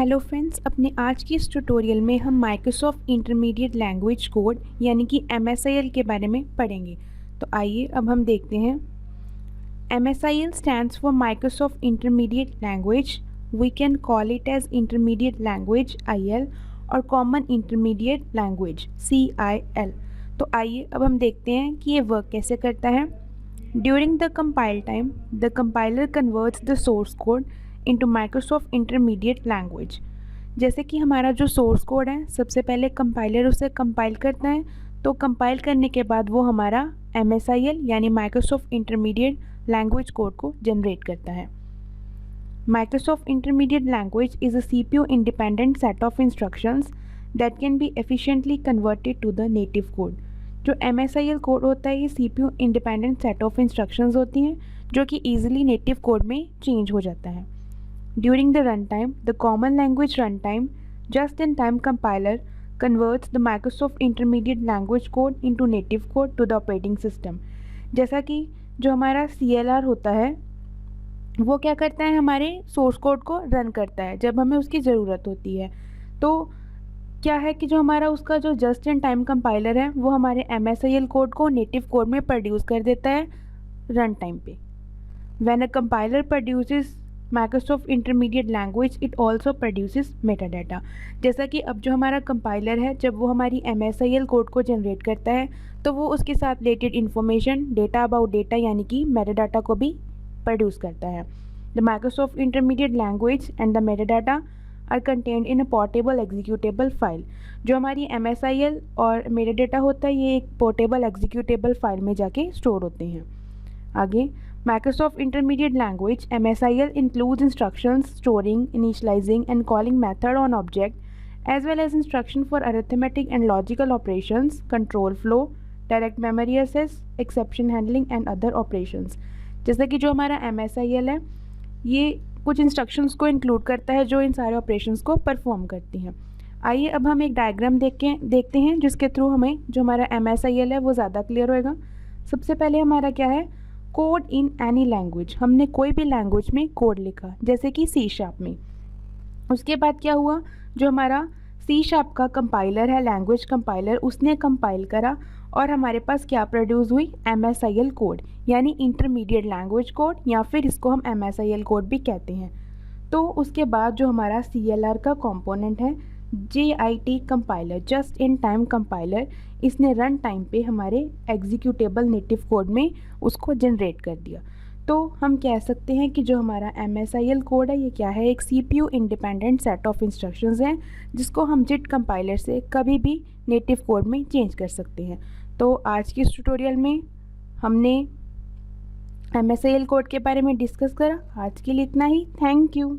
Hello friends, अपने आज की इस ट्यूटोरियल में हम माइक्रोसॉफ्ट इंटरमीडिएट लैंग्वेज कोड यानी कि MSIL के बारे में पढ़ेंगे। तो आइए अब हम देखते हैं। MSIL stands for Microsoft intermediate language. We can call it as intermediate language IL or common intermediate language CIL। तो आइए अब हम देखते हैं कि ये वर्क कैसे करता है। During the compile time the compiler converts the source code into Microsoft intermediate language. जैसे कि हमारा जो सोर्स कोड है, सबसे पहले कंपाइलर उसे कंपाइल करता है, तो कंपाइल करने के बाद वो हमारा MSIL यानी माइक्रोसॉफ्ट इंटरमीडिएट लैंग्वेज कोड को जनरेट करता है। Microsoft intermediate language is a CPU independent set of instructions that can be efficiently converted to the native code. जो MSIL कोड होता है, ये CPU independent set of instructions होती हैं जो कि ईजिली नेटिव कोड में चेंज हो जाता है। During the runtime, the common language runtime just-in-time compiler converts the Microsoft Intermediate language code into native code to the operating system। जैसा कि जो हमारा CLR होता है वो क्या करता है, हमारे सोर्स कोड को रन करता है जब हमें उसकी ज़रूरत होती है। तो क्या है कि जो हमारा उसका जो जस्ट इन टाइम कंपाइलर है वो हमारे MSIL कोड को नेटिव कोड में प्रोड्यूस कर देता है रन टाइम पे। When a compiler produces Microsoft Intermediate Language, it also produces metadata। जैसा कि अब जो हमारा कंपाइलर है, जब वो हमारी MSIL कोड को जनरेट करता है तो वो उसके साथ related information, data about data यानी कि मेटाडाटा को भी प्रोड्यूस करता है। The Microsoft intermediate language and the metadata are contained in a portable executable file. जो हमारी MSIL और मेटाडाटा होता है, ये एक पोर्टेबल एग्जीक्यूटेबल फाइल में जाके स्टोर होते हैं। आगे, Microsoft Intermediate Language MSIL includes instructions storing, initializing and calling method on object as well as instruction for arithmetic and logical operations, control flow, direct memory access, exception handling and other operations। जैसे कि जो हमारा MSIL है, ये कुछ instructions को include करता है जो इन सारे ऑपरेशंस को परफॉर्म करती हैं। आइए अब हम एक डायग्राम देखते हैं जिसके थ्रू हमें जो हमारा MSIL है वो ज़्यादा क्लियर होएगा। सबसे पहले हमारा क्या है, कोड इन एनी लैंग्वेज। हमने कोई भी लैंग्वेज में कोड लिखा, जैसे कि C# में। उसके बाद क्या हुआ, जो हमारा C# का कंपाइलर है, लैंग्वेज कंपाइलर, उसने कंपाइल करा और हमारे पास क्या प्रोड्यूस हुई, MSIL कोड यानी इंटरमीडिएट लैंग्वेज कोड, या फिर इसको हम MSIL कोड भी कहते हैं। तो उसके बाद जो हमारा CLR का कंपोनेंट है, JIT compiler, just in time compiler, इसने रन टाइम पे हमारे एग्जीक्यूटेबल नेटिव कोड में उसको जनरेट कर दिया। तो हम कह सकते हैं कि जो हमारा MSIL कोड है, ये क्या है, एक CPU independent set of instructions हैं जिसको हम JIT कंपाइलर से कभी भी नेटिव कोड में चेंज कर सकते हैं। तो आज की इस ट्यूटोरियल में हमने MSIL कोड के बारे में डिस्कस करा। आज के लिए इतना ही। Thank you.